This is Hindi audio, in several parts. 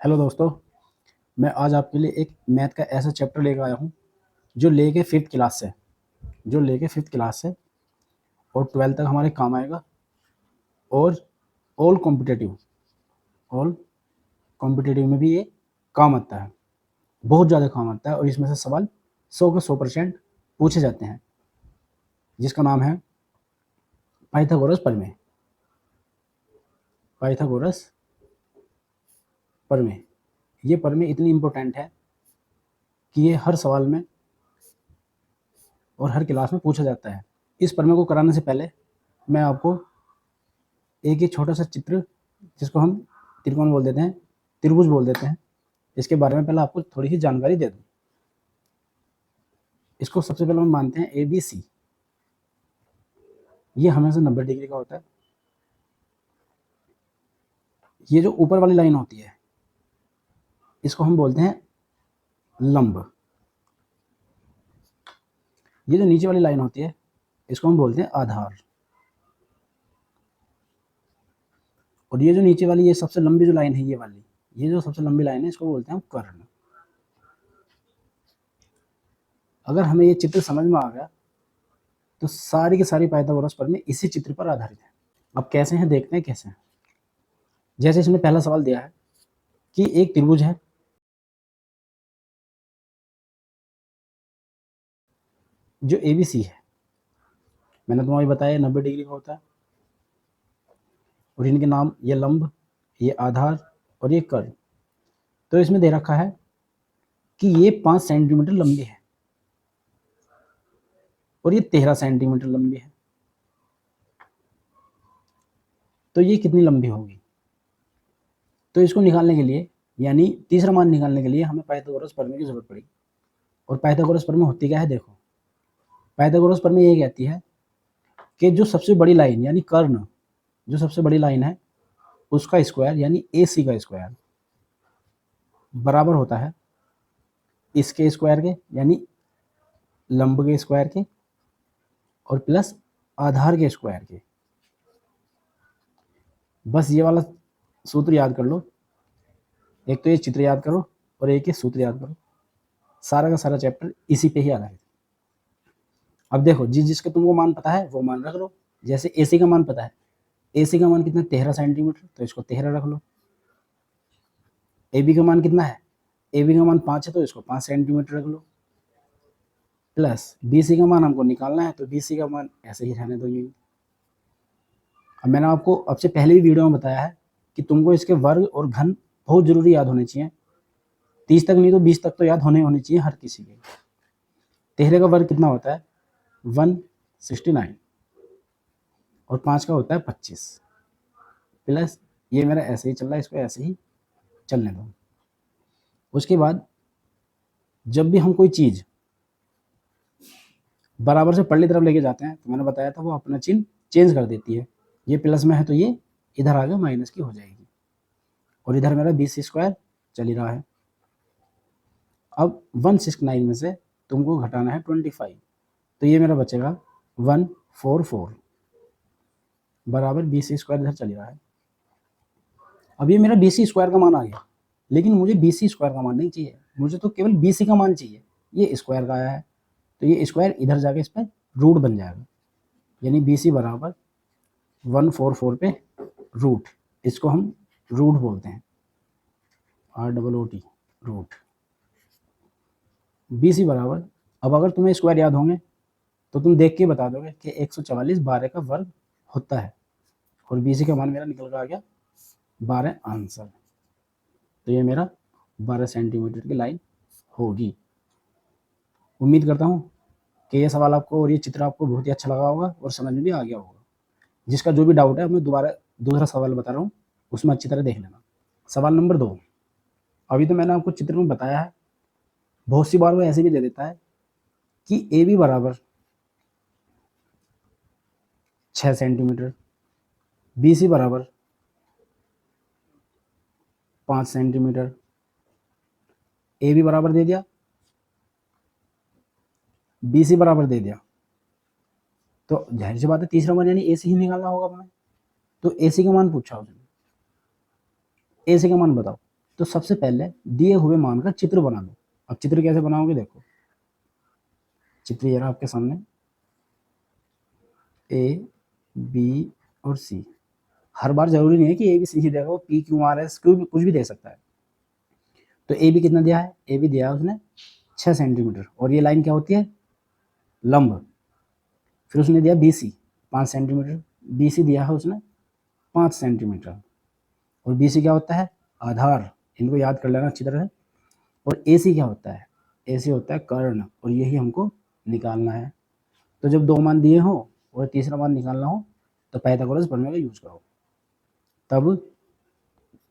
हेलो दोस्तों, मैं आज आपके लिए एक मैथ का ऐसा चैप्टर लेकर आया हूँ जो लेके फिफ्थ क्लास से और 12th तक हमारे काम आएगा। और ऑल ऑल कॉम्पिटिटिव में भी ये काम आता है, बहुत ज़्यादा काम आता है। और इसमें से सवाल 100 के 100% पूछे जाते हैं, जिसका नाम है पाइथागोरस प्रमेय। पाइथागोरस प्रमेय, ये प्रमेय इतनी इम्पोर्टेंट है कि ये हर सवाल में और हर क्लास में पूछा जाता है। इस प्रमेय को कराने से पहले मैं आपको एक ये छोटा सा चित्र, जिसको हम त्रिकोण बोल देते हैं, त्रिभुज बोल देते हैं, इसके बारे में पहले आपको थोड़ी सी जानकारी दे दूं। इसको सबसे पहले हम मानते हैं ए बी सी। ये हमेशा 90 डिग्री का होता है। ये जो ऊपर वाली लाइन होती है इसको हम बोलते हैं लंब। ये जो नीचे वाली लाइन होती है इसको हम बोलते हैं आधार। और ये जो नीचे वाली, ये सबसे लंबी जो लाइन है, ये जो सबसे लंबी लाइन है, इसको बोलते हैं हम कर्ण। अगर हमें ये चित्र समझ में आ गया तो सारी की सारी पाइथागोरस प्रमेय इसी चित्र पर आधारित है। अब कैसे हैं देखते हैं कैसे हैं। जैसे इसमें पहला सवाल दिया है कि एक त्रिभुज है जो एबीसी है। मैंने तुम्हें बताया 90 डिग्री का होता है। और इनके नाम, ये लंब, ये आधार और ये कर्ण। तो इसमें दे रखा है कि ये 5 सेंटीमीटर लंबी है और ये 13 सेंटीमीटर लंबी है। तो ये कितनी लंबी होगी? तो इसको निकालने के लिए, यानी तीसरा मान निकालने के लिए, हमें पाइथागोरस प्रमेय की जरूरत पड़ी। और पाइथागोरस प्रमेय होती क्या है देखो। पाइथागोरस प्रमेय ये कहती है कि जो सबसे बड़ी लाइन यानी कर्ण, जो सबसे बड़ी लाइन है उसका स्क्वायर यानी ए सी का स्क्वायर बराबर होता है इसके स्क्वायर के, यानी लंब के स्क्वायर के, और प्लस आधार के स्क्वायर के। बस ये वाला सूत्र याद कर लो। एक तो ये चित्र याद करो और एक ये सूत्र याद करो। सारा का सारा चैप्टर इसी पे ही आधारित है। अब देखो, जिसके तुमको मान पता है वो मान रख लो। जैसे एसी का मान पता है, एसी का मान कितना, 13 सेंटीमीटर, तो इसको 13 रख लो। ए बी का मान कितना है, ए बी का मान 5 है, तो इसको 5 सेंटीमीटर रख लो। प्लस बी सी का मान हमको निकालना है, तो बी सी का मान ऐसे ही रहने दो। ये अब मैंने आपको अब से पहले भी वीडियो में बताया है कि तुमको इसके वर्ग और घन बहुत जरूरी याद होने चाहिए। 30 तक नहीं तो 20 तक तो याद होने चाहिए हर किसी के। 13 का वर्ग कितना होता है, 169, और 5 का होता है 25। प्लस ये मेरा ऐसे ही चल रहा है, इसको ऐसे ही चलने दो। उसके बाद जब भी हम कोई चीज बराबर से पल्ली तरफ लेके जाते हैं, तो मैंने बताया था वो अपना चिन्ह चेंज कर देती है। ये प्लस में है तो ये इधर आगे माइनस की हो जाएगी। और इधर मेरा BC² चल ही रहा है। अब 169 में से तुमको घटाना है 25, तो ये मेरा बचेगा 144 बराबर BC² इधर चल रहा है। अब ये मेरा BC² का मान आ गया, लेकिन मुझे BC² का मान नहीं चाहिए, मुझे तो केवल BC का मान चाहिए। ये स्क्वायर का आया है, तो ये स्क्वायर इधर जाके इस पर रूट बन जाएगा, यानी BC बराबर 144 पे रूट, इसको हम रूट बोलते हैं, ROOT, रूट। BC बराबर, अब अगर तुम्हें स्क्वायर याद होंगे तो तुम देख के बता दोगे कि 144 12 का वर्ग होता है। और BC का मान मेरा निकल कर आ गया 12 आंसर। तो ये मेरा 12 सेंटीमीटर की लाइन होगी। उम्मीद करता हूँ कि ये सवाल आपको और ये चित्र आपको बहुत ही अच्छा लगा होगा और समझ में भी आ गया होगा। जिसका जो भी डाउट है, मैं दूसरा सवाल बता रहा हूँ, उसमें अच्छी तरह देख लेना। सवाल नंबर 2। अभी तो मैंने आपको चित्र में बताया है, बहुत सी बार वो ऐसे भी दे देता है कि ए बी बराबर 6 सेंटीमीटर, BC बराबर 5 सेंटीमीटर, ए बी बराबर दे दिया, BC बराबर दे दिया, तो जाहिर सी बात है तीसरा मान यानी AC ही निकालना होगा हमें। तो AC का मान पूछा उसने, AC का मान बताओ। तो सबसे पहले दिए हुए मान का चित्र बना लो। अब चित्र कैसे बनाओगे, देखो चित्र ये रहा आपके सामने, ए बी और सी। हर बार जरूरी नहीं है कि ए बी सी ही देगा, वो P Q R S Q कुछ भी दे सकता है। तो ए बी कितना दिया है, ए बी दिया है उसने 6 सेंटीमीटर, और ये लाइन क्या होती है, लंब। फिर उसने दिया B C 5 centimetre, B C दिया है उसने 5 सेंटीमीटर, और बी सी क्या होता है, आधार। इनको याद कर लेना अच्छी तरह से। और ए सी क्या होता है, ए सी होता है कर्ण, और यही हमको निकालना है। तो जब दो मान दिए हो और तीसरा मान निकालना हो तो पाइथागोरस प्रमेय का यूज करो। तब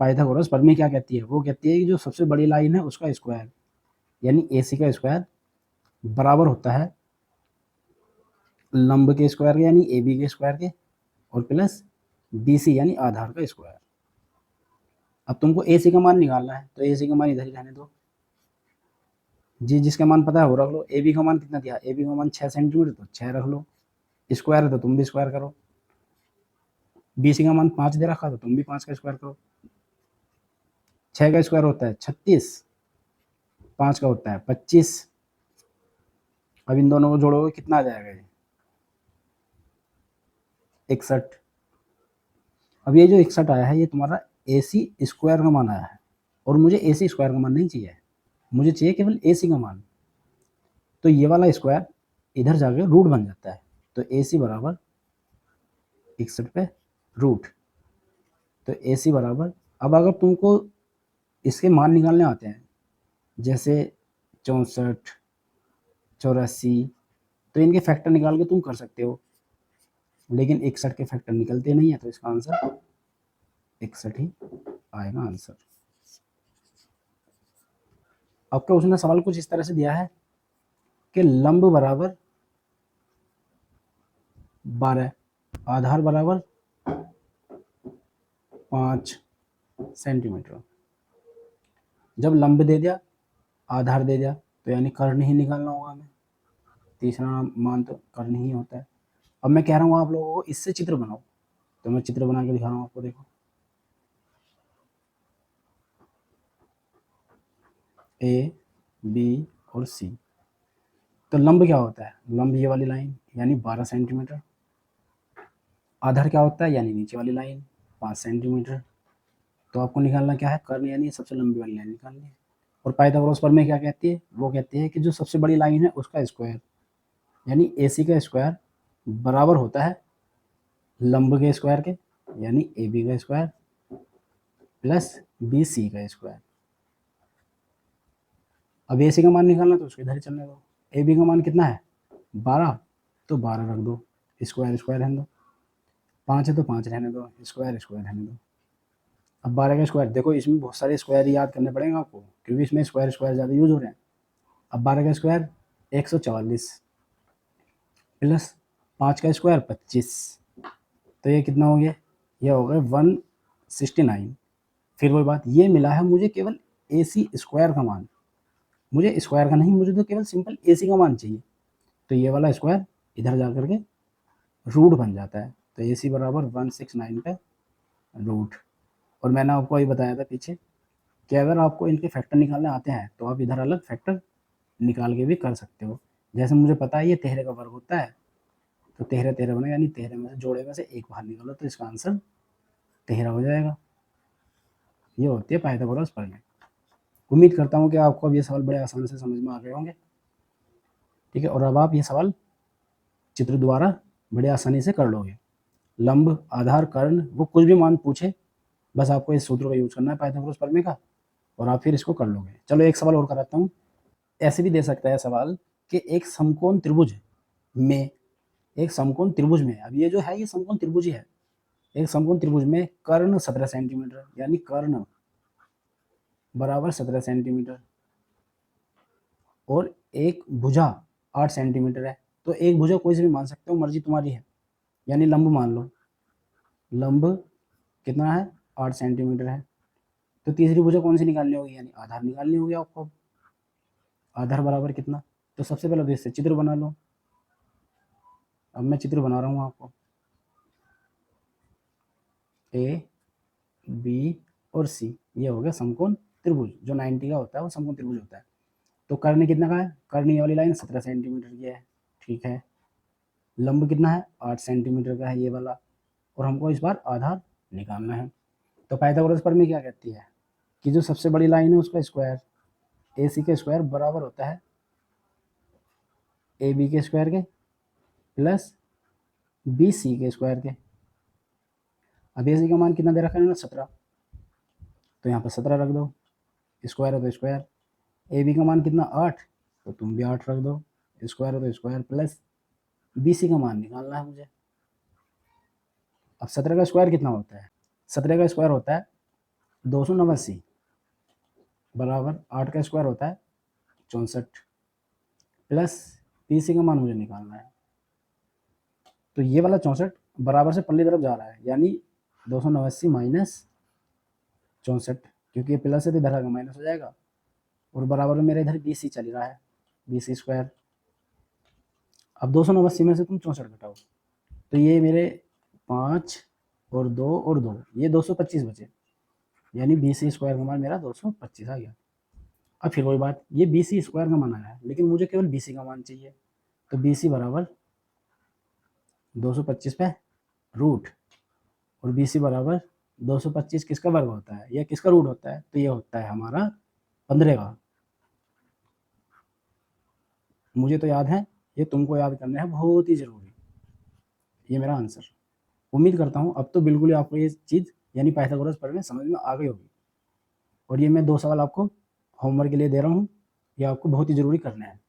पाइथागोरस प्रमेय क्या कहती है, वो कहती है कि जो सबसे बड़ी लाइन है उसका स्क्वायर यानी ए सी का स्क्वायर बराबर होता है लंब के स्क्वायर के यानी ए बी के स्क्वायर के, और प्लस बी सी यानी आधार का स्क्वायर। अब तुमको ए सी का मान निकालना है, तो ए सी का मान इधर ही रहने दो, जी जिसका मान पता है वो रख लो। ए बी का मान कितना दिया, ए बी का मान 6 सेंटीमीटर, तो 6 रख लो। स्क्वायर है तो तुम भी स्क्वायर करो। बी सी का मान 5 दे रखा, तो तुम भी 5 का स्क्वायर करो। 6 का स्क्वायर होता है 36, 5 का होता है 25। अब इन दोनों को जोड़ोगे कितना आ जाएगा, ये 61। अब ये जो 61 आया है ये तुम्हारा ए सी स्क्वायर का मान आया है, और मुझे ए सी स्क्वायर का मान नहीं चाहिए, मुझे चाहिए केवल ए सी का मान। तो ये वाला स्क्वायर इधर जाके रूट बन जाता है, तो ए सी बराबर 61 पे रूट। तो ए सी बराबर, अब अगर तुमको इसके मान निकालने आते हैं जैसे 64, 84, तो इनके फैक्टर निकाल के तुम कर सकते हो, लेकिन 61 के फैक्टर निकलते नहीं है, तो इसका आंसर 61 ही आएगा आंसर। आपका उसने सवाल कुछ इस तरह से दिया है कि लंब बराबर 12, आधार बराबर 5 सेंटीमीटर। जब लंब दे दिया आधार दे दिया तो यानी कर्ण ही निकालना होगा हमें, तीसरा मान तो कर्ण ही होता है। अब मैं कह रहा हूँ आप लोगों को इससे चित्र बनाओ, तो मैं चित्र बना के दिखा रहा हूँ आपको, देखो ए बी और सी। तो लंब क्या होता है, लंब ये वाली लाइन यानी 12 सेंटीमीटर। आधार क्या होता है, यानी नीचे वाली लाइन 5 सेंटीमीटर। तो आपको निकालना क्या है, कर्ण यानी सबसे लंबी वाली लाइन निकालनी है। और पाइथागोरस प्रमेय क्या कहती है, वो कहती है कि जो सबसे बड़ी लाइन है उसका स्क्वायर यानी ए सी का स्क्वायर बराबर होता है लंब के स्क्वायर के यानी ए बी का स्क्वायर प्लस बी सी का स्क्वायर। अब ए सी का मान निकालना तो उसके इधर ही चलने दो। ए बी का मान कितना है 12, तो 12 रख दो, स्क्वायर स्क्वायर रहने दो। 5 है तो 5 रहने दो, स्क्वायर स्क्वायर रहने दो। अब 12 का स्क्वायर, देखो इसमें बहुत सारे स्क्वायर याद करने पड़ेंगे आपको, क्योंकि इसमें स्क्वायर स्क्वायर ज़्यादा यूज हो रहे हैं। अब 12 का स्क्वायर 144 प्लस 5 का स्क्वायर 25, तो ये कितना हो गया, ये हो गया 169। फिर वही बात, ये मिला है मुझे केवल ए सी स्क्वायर का मान, मुझे स्क्वायर का नहीं, मुझे तो केवल सिंपल ए सी का मान चाहिए। तो ये वाला स्क्वायर इधर जा करके रूट बन जाता है, तो ए सी बराबर 169 पे रूट। और मैंने आपको अभी बताया था पीछे कि अगर आपको इनके फैक्टर निकालने आते हैं तो आप इधर अलग फैक्टर निकाल के भी कर सकते हो। जैसे मुझे पता है ये 13 का वर्ग होता है, तो 13 13 बनेगा, यानी 13 में से जोड़े में से एक बाहर निकालो तो इसका आंसर 13 हो जाएगा। ये होती है पाइथागोरस प्रमेय। उम्मीद करता हूँ कि आपको अब ये सवाल बड़े आसान से समझ में आ गए होंगे। ठीक है, और अब आप ये सवाल चित्र द्वारा बड़े आसानी से कर लोगे। लंब आधार कर्ण वो कुछ भी मान पूछे, बस आपको इस सूत्र का यूज करना है पाइथागोरस प्रमेय का, और आप फिर इसको कर लोगे। चलो एक सवाल और कराता हूँ। ऐसे भी दे सकता है सवाल कि एक समकोण त्रिभुज में, एक समकोण त्रिभुज में, अब ये जो है ये समकोण त्रिभुज ही है, एक समकोण त्रिभुज में कर्ण 17 सेंटीमीटर यानी कर्ण बराबर 17 सेंटीमीटर, और एक भुजा 8 सेंटीमीटर है। तो एक भुजा कोई से भी मान सकते हो, मर्जी तुम्हारी है, यानी लंब मान लो, लंब कितना है 8 सेंटीमीटर है। तो तीसरी भुजा कौन सी निकालनी होगी, यानी आधार निकालनी होगी आपको। आधार बराबर कितना, तो सबसे पहले तो इससे चित्र बना लो। अब मैं चित्र बना रहा हूँ आपको, ए बी और सी, ये हो गया समकोण त्रिभुज जो 90 का होता है वो समकोण त्रिभुज होता है। तो कर्ण कितना का है, कर्ण ये वाली लाइन 17 सेंटीमीटर की है, ठीक है। लंब कितना है, 8 सेंटीमीटर का है ये वाला, और हमको इस बार आधार निकालना है। तो पाइथागोरस प्रमेय क्या कहती है कि जो सबसे बड़ी लाइन है उसका स्क्वायर, ए सी के स्क्वायर बराबर होता है ए बी के स्क्वायर के प्लस बी सी के स्क्वायर के। अब ए सी का मान कितना दे रखा है ना, 17, तो यहाँ पर 17 रख दो, स्क्वायर है तो स्क्वायर। ए बी का मान कितना, 8, तो तुम भी 8 रख दो, स्क्वायर है तो स्क्वायर, प्लस बी सी का मान निकालना है मुझे। अब 17 का स्क्वायर कितना होता है, 17 का स्क्वायर होता है 289 बराबर 8 का स्क्वायर होता है 64, प्लस बी सी का मान मुझे निकालना है। तो ये वाला 64 बराबर से पल्ली तरफ जा रहा है, यानी 289 माइनस 64, क्योंकि ये प्लस है तो इधर आगे माइनस हो जाएगा, और बराबर में मेरे इधर बी सी चल रहा है, बी सी स्क्वायर। अब 289 में से तुम 64 घटाओ, तो ये मेरे 5 और 2 और 2, ये 225 बचे, यानी बी सी स्क्वायर का मान मेरा 225 आ गया। अब फिर वही बात, ये बी सी स्क्वायर का मान आया है, लेकिन मुझे केवल बी सी का मान चाहिए, तो बी सी बराबर 225 पे रूट, और बी सी बराबर 225 किसका वर्ग होता है या किसका रूट होता है, तो ये होता है हमारा 15 का। मुझे तो याद है, ये तुमको याद करना है, बहुत ही जरूरी। ये मेरा आंसर। उम्मीद करता हूँ अब तो बिल्कुल ही आपको ये चीज़ यानी पाइथागोरस प्रमेय समझ में आ गई होगी। और ये मैं 2 सवाल आपको होमवर्क के लिए दे रहा हूँ, ये आपको बहुत ही ज़रूरी करना है।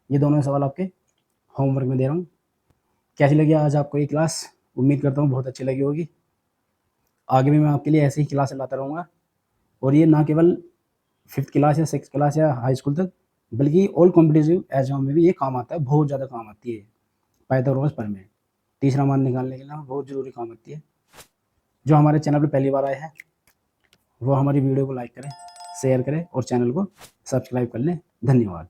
ये दोनों सवाल आपके होमवर्क में दे रहा हूँ। कैसी लगी आज आपको ये क्लास, उम्मीद करता हूँ बहुत अच्छी लगी होगी। आगे भी मैं आपके लिए ऐसे ही क्लास लाता रहूँगा, और ये ना केवल 5th क्लास या 6th क्लास या हाई स्कूल तक, बल्कि ऑल कॉम्पिटिटिव एग्जाम में भी ये काम आता है, बहुत ज़्यादा काम आती है पाइथागोरस प्रमेय। तीसरा मान निकालने के लिए बहुत ज़रूरी काम आती है। जो हमारे चैनल पर पहली बार आए हैं वो हमारी वीडियो को लाइक करें, शेयर करें और चैनल को सब्सक्राइब कर लें। धन्यवाद।